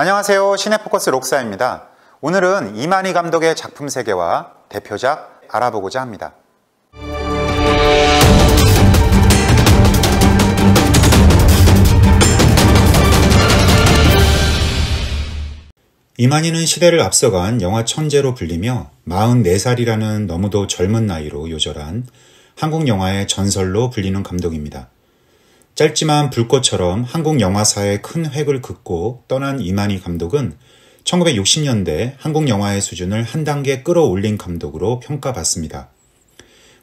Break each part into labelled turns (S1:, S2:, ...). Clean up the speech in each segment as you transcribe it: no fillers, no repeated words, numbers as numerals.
S1: 안녕하세요. 시네포커스 록사입니다. 오늘은 이만희 감독의 작품 세계와 대표작 알아보고자 합니다. 이만희는 시대를 앞서간 영화 천재로 불리며 44살이라는 너무도 젊은 나이로 요절한 한국 영화의 전설로 불리는 감독입니다. 짧지만 불꽃처럼 한국 영화사의 큰 획을 긋고 떠난 이만희 감독은 1960년대 한국 영화의 수준을 한 단계 끌어올린 감독으로 평가받습니다.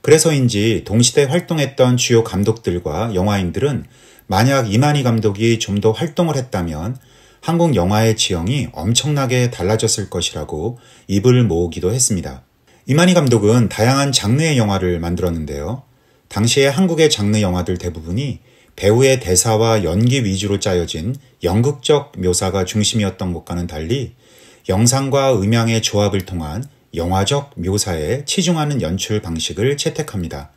S1: 그래서인지 동시대 활동했던 주요 감독들과 영화인들은 만약 이만희 감독이 좀 더 활동을 했다면 한국 영화의 지형이 엄청나게 달라졌을 것이라고 입을 모으기도 했습니다. 이만희 감독은 다양한 장르의 영화를 만들었는데요. 당시의 한국의 장르 영화들 대부분이 배우의 대사와 연기 위주로 짜여진 연극적 묘사가 중심이었던 것과는 달리 영상과 음향의 조합을 통한 영화적 묘사에 치중하는 연출 방식을 채택합니다.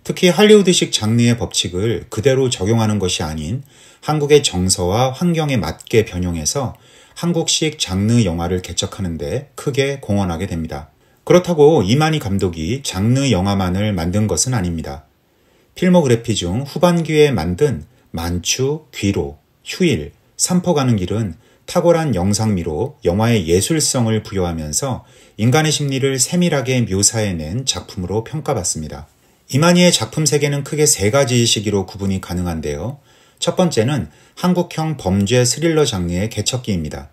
S1: 특히 할리우드식 장르의 법칙을 그대로 적용하는 것이 아닌 한국의 정서와 환경에 맞게 변형해서 한국식 장르 영화를 개척하는 데 크게 공헌하게 됩니다. 그렇다고 이만희 감독이 장르 영화만을 만든 것은 아닙니다. 필모그래피 중 후반기에 만든 만추, 귀로, 휴일, 삼포 가는 길은 탁월한 영상미로 영화의 예술성을 부여하면서 인간의 심리를 세밀하게 묘사해낸 작품으로 평가받습니다. 이만희의 작품 세계는 크게 세 가지 시기로 구분이 가능한데요. 첫 번째는 한국형 범죄 스릴러 장르의 개척기입니다.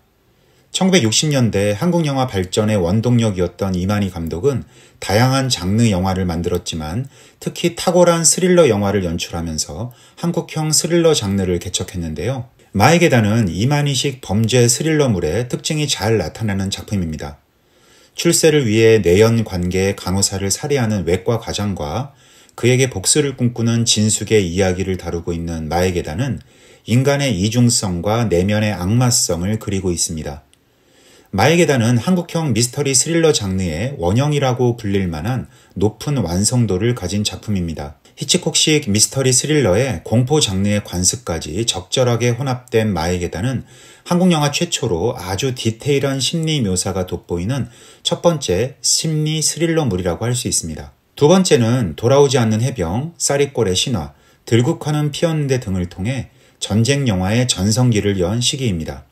S1: 1960년대 한국 영화 발전의 원동력이었던 이만희 감독은 다양한 장르 영화를 만들었지만 특히 탁월한 스릴러 영화를 연출하면서 한국형 스릴러 장르를 개척했는데요. 마의 계단은 이만희식 범죄 스릴러물의 특징이 잘 나타나는 작품입니다. 출세를 위해 내연 관계의 간호사를 살해하는 외과 과장과 그에게 복수를 꿈꾸는 진숙의 이야기를 다루고 있는 마의 계단은 인간의 이중성과 내면의 악마성을 그리고 있습니다. 마의 계단은 한국형 미스터리 스릴러 장르의 원형이라고 불릴 만한 높은 완성도를 가진 작품입니다. 히치콕식 미스터리 스릴러의 공포 장르의 관습까지 적절하게 혼합된 마의 계단은 한국 영화 최초로 아주 디테일한 심리 묘사가 돋보이는 첫 번째 심리 스릴러물이라고 할 수 있습니다. 두 번째는 돌아오지 않는 해병, 쌀이골의 신화, 들국화는 피었는데 등을 통해 전쟁 영화의 전성기를 연 시기입니다.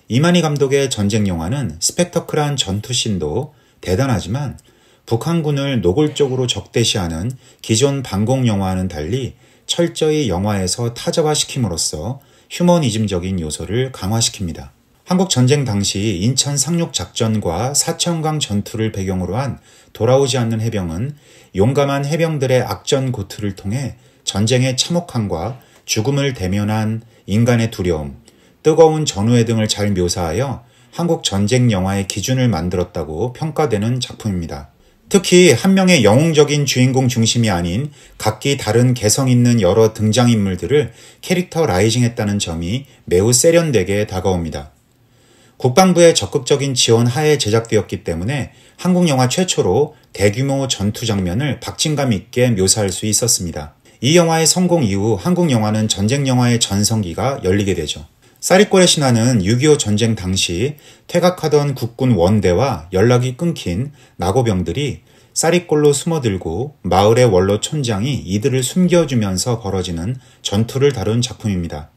S1: 이만희 감독의 전쟁 영화는 스펙터클한 전투씬도 대단하지만 북한군을 노골적으로 적대시하는 기존 반공 영화와는 달리 철저히 영화에서 타자화시킴으로써 휴머니즘적인 요소를 강화시킵니다. 한국 전쟁 당시 인천 상륙작전과 사천강 전투를 배경으로 한 돌아오지 않는 해병은 용감한 해병들의 악전 고투를 통해 전쟁의 참혹함과 죽음을 대면한 인간의 두려움, 뜨거운 전우회 등을 잘 묘사하여 한국 전쟁 영화의 기준을 만들었다고 평가되는 작품입니다. 특히 한 명의 영웅적인 주인공 중심이 아닌 각기 다른 개성 있는 여러 등장인물들을 캐릭터라이징했다는 점이 매우 세련되게 다가옵니다. 국방부의 적극적인 지원 하에 제작되었기 때문에 한국 영화 최초로 대규모 전투 장면을 박진감 있게 묘사할 수 있었습니다. 이 영화의 성공 이후 한국 영화는 전쟁 영화의 전성기가 열리게 되죠. 쌀이골의 신화는 6.25 전쟁 당시 퇴각하던 국군 원대와 연락이 끊긴 낙오병들이 쌀이골로 숨어들고 마을의 원로 촌장이 이들을 숨겨주면서 벌어지는 전투를 다룬 작품입니다.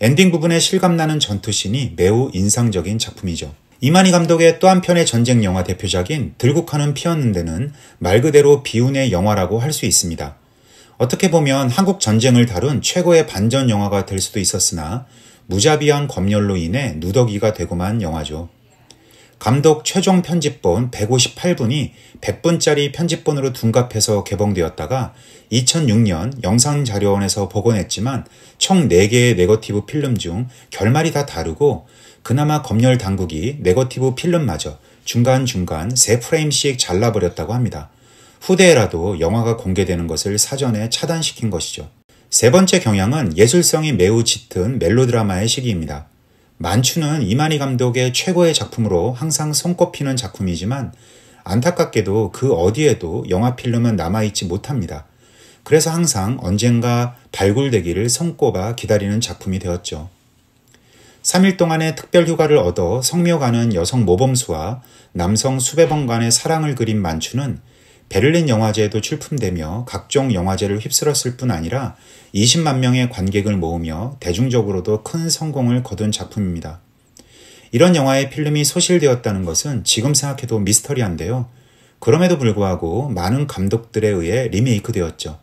S1: 엔딩 부분에 실감나는 전투씬이 매우 인상적인 작품이죠. 이만희 감독의 또 한편의 전쟁 영화 대표작인 들국화는 피었는데는 말 그대로 비운의 영화라고 할 수 있습니다. 어떻게 보면 한국 전쟁을 다룬 최고의 반전 영화가 될 수도 있었으나 무자비한 검열로 인해 누더기가 되고만 영화죠. 감독 최종 편집본 158분이 100분짜리 편집본으로 둔갑해서 개봉되었다가 2006년 영상자료원에서 복원했지만 총 4개의 네거티브 필름 중 결말이 다 다르고 그나마 검열 당국이 네거티브 필름마저 중간중간 3프레임씩 잘라버렸다고 합니다. 후대에라도 영화가 공개되는 것을 사전에 차단시킨 것이죠. 세 번째 경향은 예술성이 매우 짙은 멜로드라마의 시기입니다. 만추는 이만희 감독의 최고의 작품으로 항상 손꼽히는 작품이지만 안타깝게도 그 어디에도 영화 필름은 남아있지 못합니다. 그래서 항상 언젠가 발굴되기를 손꼽아 기다리는 작품이 되었죠. 3일 동안의 특별 휴가를 얻어 성묘 가는 여성 모범수와 남성 수배범 간의 사랑을 그린 만추는 베를린 영화제에도 출품되며 각종 영화제를 휩쓸었을 뿐 아니라 20만 명의 관객을 모으며 대중적으로도 큰 성공을 거둔 작품입니다. 이런 영화의 필름이 소실되었다는 것은 지금 생각해도 미스터리한데요. 그럼에도 불구하고 많은 감독들에 의해 리메이크 되었죠.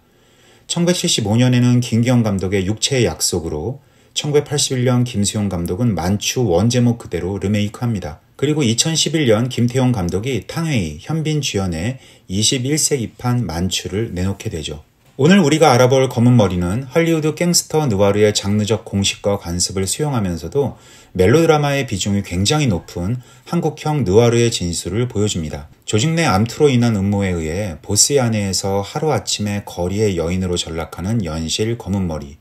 S1: 1975년에는 김기영 감독의 육체의 약속으로, 1981년 김수용 감독은 만추 원제목 그대로 리메이크합니다. 그리고 2011년 김태용 감독이 탕웨이, 현빈 주연의 21세기판 만추를 내놓게 되죠. 오늘 우리가 알아볼 검은머리는 할리우드 갱스터 느와르의 장르적 공식과 관습을 수용하면서도 멜로드라마의 비중이 굉장히 높은 한국형 느와르의 진수를 보여줍니다. 조직 내 암투로 인한 음모에 의해 보스의 아내에서 하루아침에 거리의 여인으로 전락하는 연실 검은머리.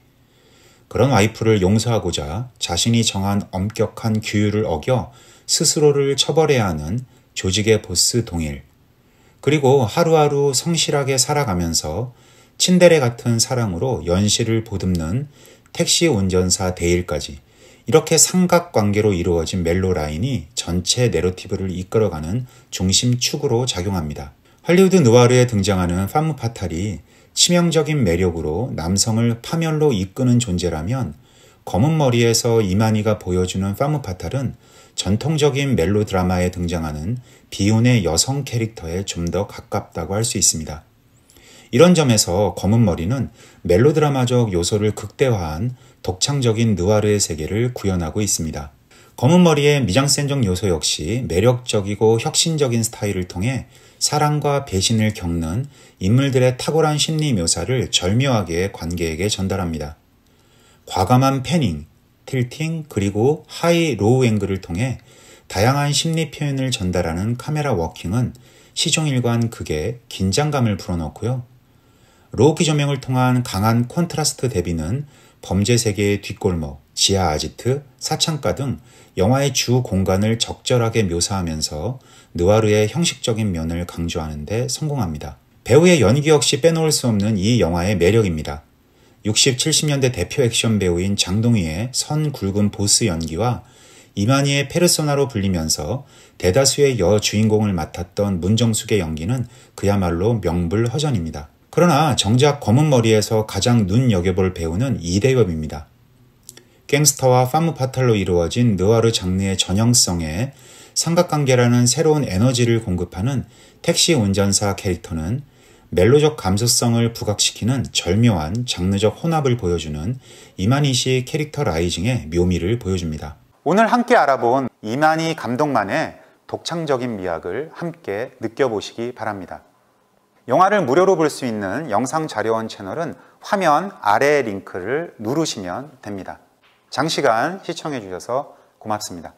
S1: 그런 와이프를 용서하고자 자신이 정한 엄격한 규율을 어겨 스스로를 처벌해야 하는 조직의 보스 동일. 그리고 하루하루 성실하게 살아가면서 친데레 같은 사랑으로 연실을 보듬는 택시 운전사 데일까지, 이렇게 삼각관계로 이루어진 멜로 라인이 전체 내러티브를 이끌어가는 중심축으로 작용합니다. 할리우드 느와르에 등장하는 파무 파탈이 치명적인 매력으로 남성을 파멸로 이끄는 존재라면, 검은 머리에서 이만희가 보여주는 파무 파탈은 전통적인 멜로 드라마에 등장하는 비운의 여성 캐릭터에 좀 더 가깝다고 할 수 있습니다. 이런 점에서 검은 머리는 멜로드라마적 요소를 극대화한 독창적인 느와르의 세계를 구현하고 있습니다. 검은 머리의 미장센적 요소 역시 매력적이고 혁신적인 스타일을 통해 사랑과 배신을 겪는 인물들의 탁월한 심리 묘사를 절묘하게 관객에게 전달합니다. 과감한 패닝, 틸팅, 그리고 하이 로우 앵글을 통해 다양한 심리 표현을 전달하는 카메라 워킹은 시종일관 극에 긴장감을 불어넣고요. 로우키 조명을 통한 강한 콘트라스트 대비는 범죄 세계의 뒷골목, 지하 아지트, 사창가 등 영화의 주 공간을 적절하게 묘사하면서 느와르의 형식적인 면을 강조하는 데 성공합니다. 배우의 연기 역시 빼놓을 수 없는 이 영화의 매력입니다. 60, 70년대 대표 액션 배우인 장동희의 선 굵은 보스 연기와 이만희의 페르소나로 불리면서 대다수의 여주인공을 맡았던 문정숙의 연기는 그야말로 명불허전입니다. 그러나 정작 검은 머리에서 가장 눈여겨볼 배우는 이대엽입니다. 갱스터와 파무 파탈로 이루어진 느와르 장르의 전형성에 삼각관계라는 새로운 에너지를 공급하는 택시 운전사 캐릭터는 멜로적 감수성을 부각시키는 절묘한 장르적 혼합을 보여주는 이만희 캐릭터 라이징의 묘미를 보여줍니다. 오늘 함께 알아본 이만희 감독만의 독창적인 미학을 함께 느껴보시기 바랍니다. 영화를 무료로 볼 수 있는 영상자료원 채널은 화면 아래 링크를 누르시면 됩니다. 장시간 시청해 주셔서 고맙습니다.